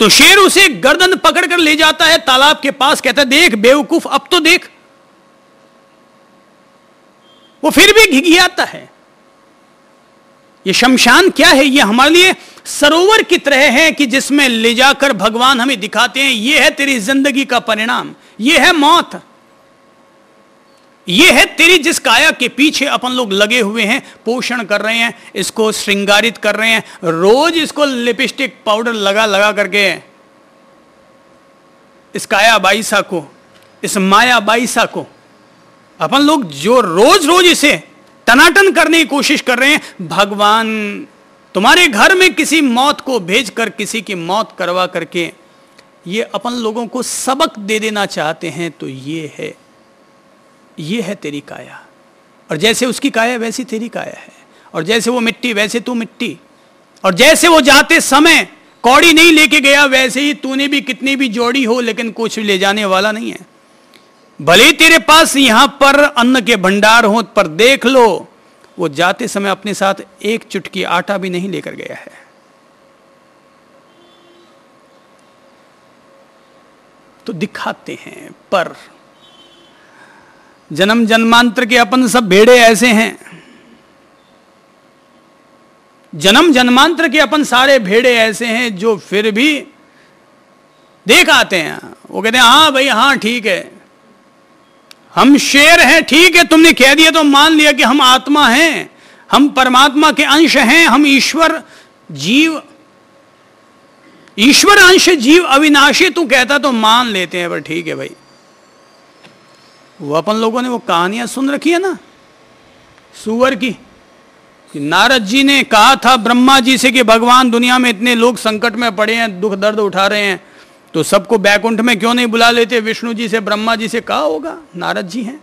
तो शेर उसे गर्दन पकड़कर ले जाता है तालाब के पास, कहता है देख बेवकूफ अब तो देख। वो फिर भी घिघियाता है। ये शमशान क्या है? ये हमारे लिए सरोवर की तरह है कि जिसमें ले जाकर भगवान हमें दिखाते हैं ये है तेरी जिंदगी का परिणाम, ये है मौत, ये है तेरी जिस काया के पीछे अपन लोग लगे हुए हैं, पोषण कर रहे हैं, इसको श्रृंगारित कर रहे हैं, रोज इसको लिपस्टिक पाउडर लगा लगा करके इस काया बाईसा को, इस माया बाईसा को अपन लोग जो रोज रोज इसे टनाटन करने की कोशिश कर रहे हैं। भगवान तुम्हारे घर में किसी मौत को भेजकर किसी की मौत करवा करके ये अपन लोगों को सबक दे देना चाहते हैं। तो ये है तेरी काया, और जैसे उसकी काया वैसी तेरी काया है, और जैसे वो मिट्टी वैसे तू मिट्टी, और जैसे वो जाते समय कौड़ी नहीं लेके गया वैसे ही तूने भी कितनी भी जोड़ी हो लेकिन कुछ ले जाने वाला नहीं है। भले ही तेरे पास यहां पर अन्न के भंडार हो, पर देख लो वो जाते समय अपने साथ एक चुटकी आटा भी नहीं लेकर गया है। तो दिखाते हैं, पर जन्म जन्मांतर के अपन सब भेड़े ऐसे हैं, जन्म जन्मांतर के अपन सारे भेड़े ऐसे हैं जो फिर भी देख आते हैं। वो कहते हैं हाँ भाई हाँ ठीक है, हम शेर हैं, ठीक है तुमने कह दिया तो मान लिया कि हम आत्मा हैं, हम परमात्मा के अंश हैं, हम ईश्वर जीव, ईश्वर अंश जीव अविनाशी तू कहता तो मान लेते हैं, पर ठीक है भाई। वो अपन लोगों ने वो कहानियां सुन रखी है ना सूअर की, कि नारद जी ने कहा था ब्रह्मा जी से कि भगवान दुनिया में इतने लोग संकट में पड़े हैं, दुख दर्द उठा रहे हैं, तो सबको बैकुंठ में क्यों नहीं बुला लेते? विष्णु जी से ब्रह्मा जी से कहा होगा, नारद जी हैं,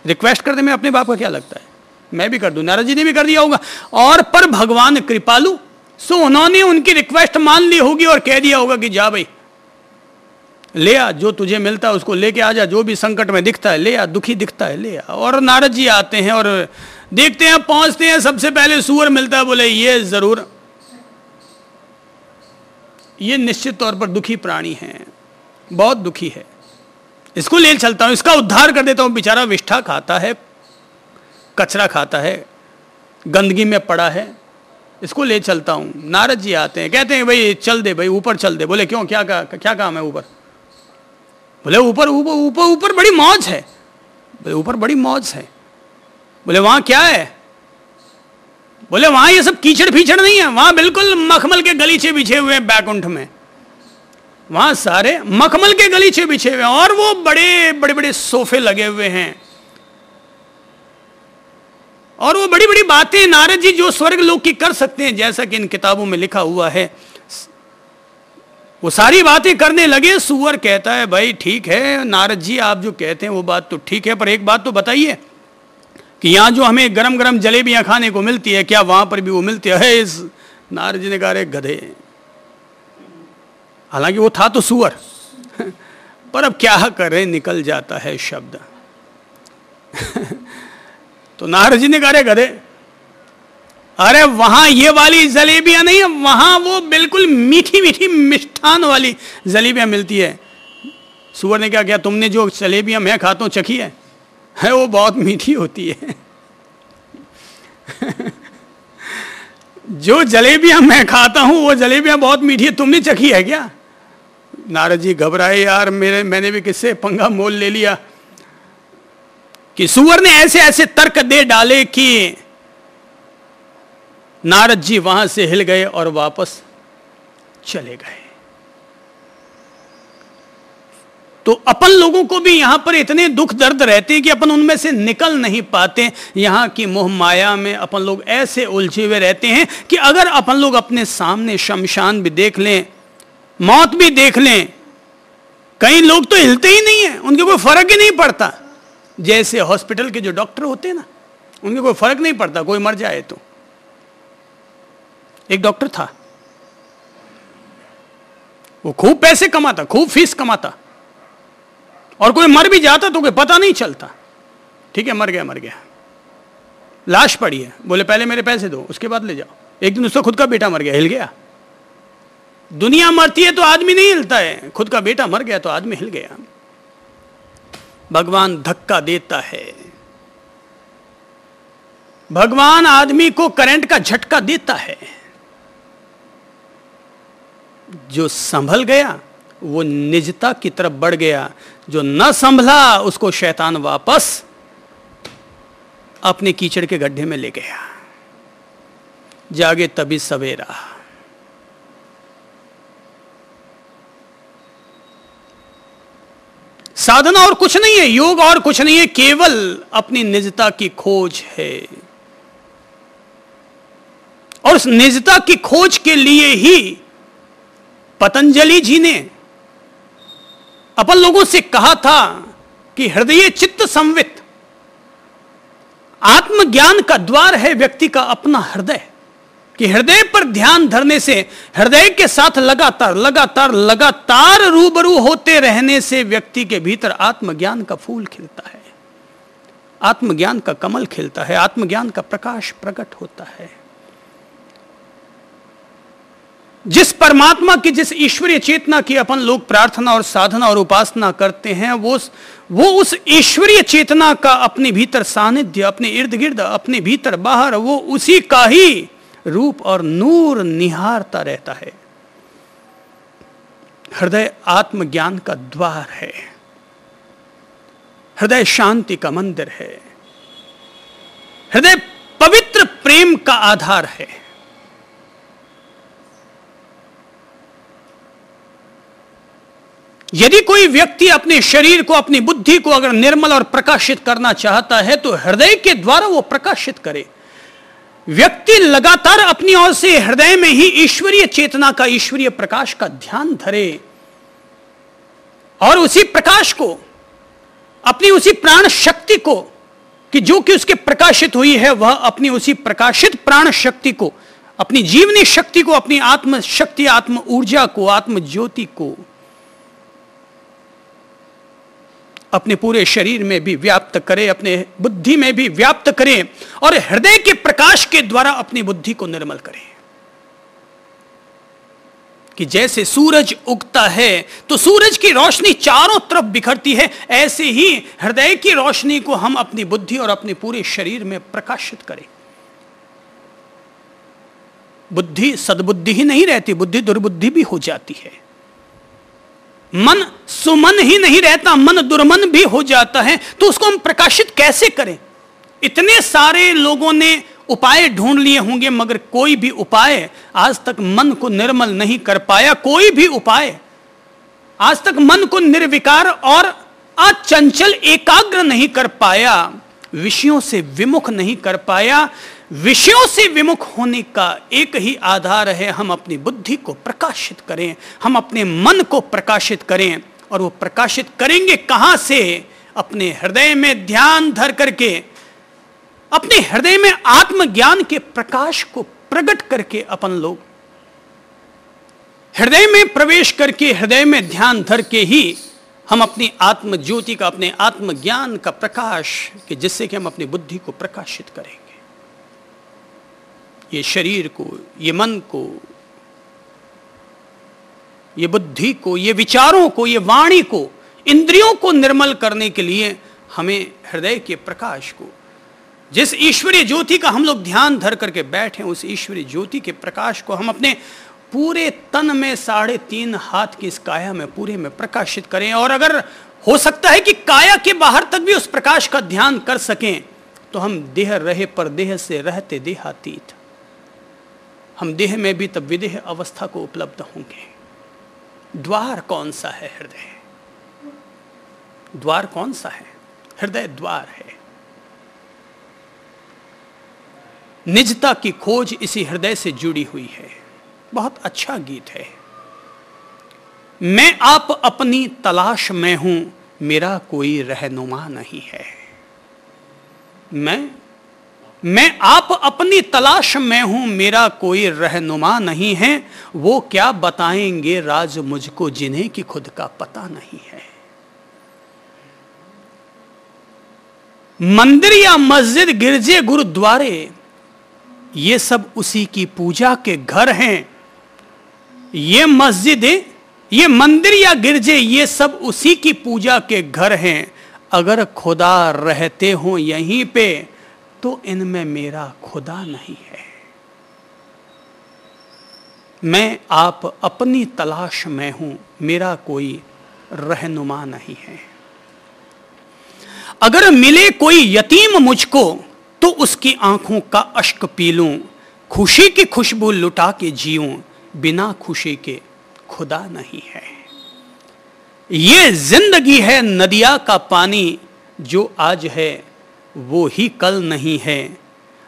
रिक्वेस्ट कर दे। मैं अपने बाप का क्या लगता है, मैं भी कर दूं, नारद जी ने भी कर दिया होगा। और पर भगवान कृपालु, सो उन्होंने उनकी रिक्वेस्ट मान ली होगी और कह दिया होगा कि जा भाई ले आ, जो तुझे मिलता है उसको लेके आ जा, जो भी संकट में दिखता है ले आ, दुखी दिखता है ले आ। और नारद जी आते हैं और देखते हैं, पहुंचते हैं, सबसे पहले सूअर मिलता है, बोले ये जरूर, ये निश्चित तौर पर दुखी प्राणी है, बहुत दुखी है, इसको ले चलता हूं, इसका उद्धार कर देता हूं। बेचारा विष्ठा खाता है, कचरा खाता है, गंदगी में पड़ा है, इसको ले चलता हूं। नारद जी आते हैं, कहते हैं भाई चल दे भाई, ऊपर चल दे। बोले क्यों, क्या काम है ऊपर? बोले ऊपर ऊपर ऊपर ऊपर बड़ी मौज है। बोले ऊपर बड़ी मौज है। बोले वहां क्या है? बोले वहां ये सब कीचड़ फीचड़ नहीं है, वहां बिल्कुल मखमल के गलीचे बिछे हुए हैं बैकुंठ में, वहां सारे मखमल के गलीचे बिछे हुए हैं, और वो बड़े बड़े बड़े सोफे लगे हुए हैं, और वो बड़ी बड़ी बातें नारद जी जो स्वर्ग लोक की कर सकते हैं, जैसा कि इन किताबों में लिखा हुआ है, वो सारी बातें करने लगे। सूअर कहता है भाई ठीक है नारद जी, आप जो कहते हैं वो बात तो ठीक है, पर एक बात तो बताइए कि यहां जो हमें गरम गरम जलेबियां खाने को मिलती है, क्या वहां पर भी वो मिलती है? इस नारद जी ने कहा रे गधे, हालांकि वो था तो सूअर पर अब क्या करें, निकल जाता है शब्द तो नारद जी ने कहा रे गधे, अरे वहां ये वाली जलेबियां नहीं है, वहां वो बिल्कुल मीठी मीठी मिष्ठान वाली जलेबियां मिलती है। सूअर ने क्या किया, तुमने जो जलेबियां मैं खाता हूं चखी है वो बहुत मीठी होती है जो जलेबियां मैं खाता हूं वो जलेबियां बहुत मीठी है, तुमने चखी है क्या? नारद जी घबराए, यार मैंने भी किससे पंगा मोल ले लिया कि सूअर ने ऐसे ऐसे तर्क दे डाले कि नारद जी वहां से हिल गए और वापस चले गए। तो अपन लोगों को भी यहां पर इतने दुख दर्द रहते हैं कि अपन उनमें से निकल नहीं पाते। यहां की मोह माया में अपन लोग ऐसे उलझे हुए रहते हैं कि अगर अपन लोग अपने सामने शमशान भी देख लें, मौत भी देख लें, कई लोग तो हिलते ही नहीं है, उनके कोई फर्क ही नहीं पड़ता। जैसे हॉस्पिटल के जो डॉक्टर होते हैं ना, उनके कोई फर्क नहीं पड़ता कोई मर जाए तो। एक डॉक्टर था, वो खूब पैसे कमाता, खूब फीस कमाता, और कोई मर भी जाता तो कोई पता नहीं चलता। ठीक है, मर गया, लाश पड़ी है, बोले पहले मेरे पैसे दो उसके बाद ले जाओ। एक दिन उसका खुद का बेटा मर गया, हिल गया, दुनिया मरती है तो आदमी नहीं हिलता है, खुद का बेटा मर गया तो आदमी हिल गया। भगवान धक्का देता है, भगवान आदमी को करंट का झटका देता है। जो संभल गया वो निजता की तरफ बढ़ गया, जो न संभला उसको शैतान वापस अपने कीचड़ के गड्ढे में ले गया। जागे तभी सवेरा। साधना और कुछ नहीं है, योग और कुछ नहीं है, केवल अपनी निजता की खोज है। और उस निजता की खोज के लिए ही पतंजलि जी ने अपन लोगों से कहा था कि हृदय चित्त संवित, आत्मज्ञान का द्वार है व्यक्ति का अपना हृदय। कि हृदय पर ध्यान धरने से, हृदय के साथ लगातार लगातार लगातार रूबरू होते रहने से व्यक्ति के भीतर आत्मज्ञान का फूल खिलता है, आत्मज्ञान का कमल खिलता है, आत्मज्ञान का प्रकाश प्रकट होता है। जिस परमात्मा की, जिस ईश्वरीय चेतना की अपन लोग प्रार्थना और साधना और उपासना करते हैं, वो उस ईश्वरीय चेतना का अपने भीतर सानिध्य, अपने इर्द गिर्द, अपने भीतर बाहर, वो उसी का ही रूप और नूर निहारता रहता है। हृदय आत्मज्ञान का द्वार है, हृदय शांति का मंदिर है, हृदय पवित्र प्रेम का आधार है। यदि कोई व्यक्ति अपने शरीर को, अपनी बुद्धि को अगर निर्मल और प्रकाशित करना चाहता है तो हृदय के द्वारा वो प्रकाशित करे। व्यक्ति लगातार अपनी ओर से हृदय में ही ईश्वरीय चेतना का, ईश्वरीय प्रकाश का ध्यान धरे और उसी प्रकाश को, अपनी उसी प्राण शक्ति को, कि जो कि उसके प्रकाशित हुई है, वह अपनी उसी प्रकाशित प्राण शक्ति को, अपनी जीवनी शक्ति को, अपनी आत्म शक्ति, आत्म ऊर्जा को, आत्म ज्योति को अपने पूरे शरीर में भी व्याप्त करे, अपने बुद्धि में भी व्याप्त करें और हृदय के प्रकाश के द्वारा अपनी बुद्धि को निर्मल करें। कि जैसे सूरज उगता है तो सूरज की रोशनी चारों तरफ बिखरती है, ऐसे ही हृदय की रोशनी को हम अपनी बुद्धि और अपने पूरे शरीर में प्रकाशित करें। बुद्धि सद्बुद्धि ही नहीं रहती, बुद्धि दुर्बुद्धि भी हो जाती है। मन सुमन ही नहीं रहता, मन दुर्मन भी हो जाता है। तो उसको हम प्रकाशित कैसे करें? इतने सारे लोगों ने उपाय ढूंढ लिए होंगे, मगर कोई भी उपाय आज तक मन को निर्मल नहीं कर पाया। कोई भी उपाय आज तक मन को निर्विकार और अचंचल एकाग्र नहीं कर पाया, विषयों से विमुख नहीं कर पाया। विषयों से विमुख होने का एक ही आधार है, हम अपनी बुद्धि को प्रकाशित करें, हम अपने मन को प्रकाशित करें। और वो प्रकाशित करेंगे कहां से? अपने हृदय में ध्यान धर करके, अपने हृदय में आत्मज्ञान के प्रकाश को प्रकट करके अपन लोग हृदय में प्रवेश करके, हृदय में ध्यान धर के ही हम अपनी आत्म ज्योति का, अपने आत्मज्ञान का प्रकाश, कि जिससे कि हम अपनी बुद्धि को प्रकाशित करेंगे। ये शरीर को, ये मन को, ये बुद्धि को, ये विचारों को, ये वाणी को, इंद्रियों को निर्मल करने के लिए हमें हृदय के प्रकाश को, जिस ईश्वरीय ज्योति का हम लोग ध्यान धर करके बैठे, उस ईश्वरीय ज्योति के प्रकाश को हम अपने पूरे तन में, 3.5 हाथ की इस काया में पूरे में प्रकाशित करें। और अगर हो सकता है कि काया के बाहर तक भी उस प्रकाश का ध्यान कर सकें, तो हम देह रहे पर देह से रहते देहातीत, हम देह में भी तब विदेह अवस्था को उपलब्ध होंगे। द्वार कौन सा है? हृदय। द्वार कौन सा है? हृदय द्वार है। निजता की खोज इसी हृदय से जुड़ी हुई है। बहुत अच्छा गीत है। मैं आप अपनी तलाश में हूं, मेरा कोई रहनुमा नहीं है। मैं आप अपनी तलाश में हूं, मेरा कोई रहनुमा नहीं है। वो क्या बताएंगे राज मुझको, जिन्हें कि खुद का पता नहीं है। मंदिर या मस्जिद, गिरजे, गुरुद्वारे, ये सब उसी की पूजा के घर हैं। ये मस्जिदें, ये मंदिर या गिरजे, ये सब उसी की पूजा के घर हैं। अगर खुदा रहते हो यहीं पे तो इनमें मेरा खुदा नहीं है। मैं आप अपनी तलाश में हूं, मेरा कोई रहनुमा नहीं है। अगर मिले कोई यतीम मुझको तो उसकी आंखों का अश्क पी लूं, खुशी की खुशबू लुटा के जीऊं, बिना खुशी के खुदा नहीं है। ये जिंदगी है नदिया का पानी, जो आज है वो ही कल नहीं है।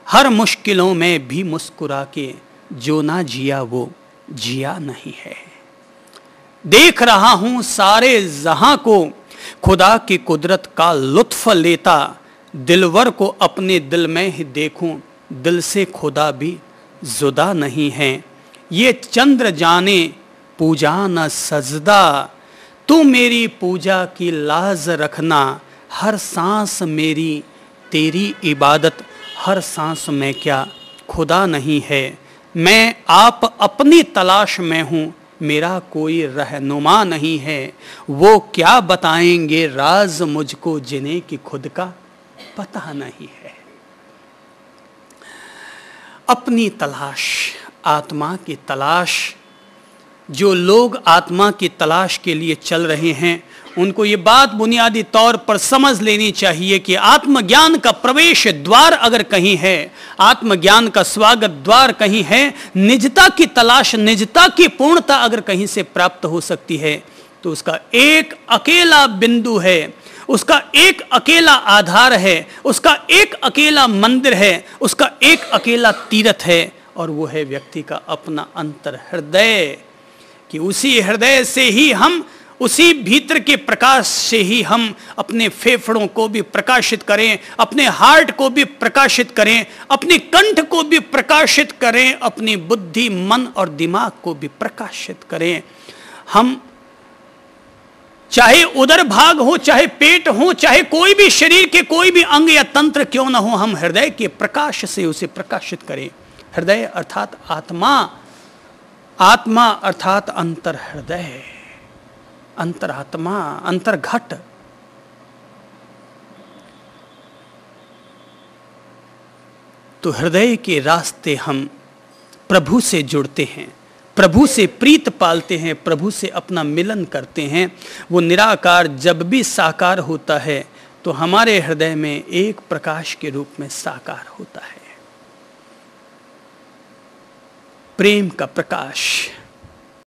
हर मुश्किलों में भी मुस्कुरा के जो ना जिया वो जिया नहीं है। देख रहा हूं सारे जहां को, खुदा की कुदरत का लुत्फ लेता। दिलवर को अपने दिल में ही देखूं, दिल से खुदा भी जुदा नहीं है। ये चंद्र जाने पूजा न सजदा, तू मेरी पूजा की लाज रखना। हर सांस मेरी तेरी इबादत, हर सांस में क्या खुदा नहीं है। मैं आप अपनी तलाश में हूं, मेरा कोई रहनुमा नहीं है। वो क्या बताएंगे राज मुझको, जिन्हें कि खुद का पता नहीं है। अपनी तलाश, आत्मा की तलाश। जो लोग आत्मा की तलाश के लिए चल रहे हैं उनको ये बात बुनियादी तौर पर समझ लेनी चाहिए कि आत्मज्ञान का प्रवेश द्वार अगर कहीं है, आत्मज्ञान का स्वागत द्वार कहीं है, निजता की तलाश, निजता की पूर्णता अगर कहीं से प्राप्त हो सकती है तो उसका एक अकेला बिंदु है, उसका एक अकेला आधार है, उसका एक अकेला मंदिर है, उसका एक अकेला तीर्थ है, और वो है व्यक्ति का अपना अंतर हृदय। कि उसी हृदय से ही हम, उसी भीतर के प्रकाश से ही हम अपने फेफड़ों को भी प्रकाशित करें, अपने हार्ट को भी प्रकाशित करें, अपने कंठ को भी प्रकाशित करें, अपनी बुद्धि, मन और दिमाग को भी प्रकाशित करें। हम चाहे उदर भाग हो, चाहे पेट हो, चाहे कोई भी शरीर के कोई भी अंग या तंत्र क्यों ना हो, हम हृदय के प्रकाश से उसे प्रकाशित करें। हृदय अर्थात आत्मा, आत्मा अर्थात अंतर हृदय, अंतरात्मा, अंतर्घट। तो हृदय के रास्ते हम प्रभु से जुड़ते हैं, प्रभु से प्रीत पालते हैं, प्रभु से अपना मिलन करते हैं। वो निराकार जब भी साकार होता है तो हमारे हृदय में एक प्रकाश के रूप में साकार होता है, प्रेम का प्रकाश।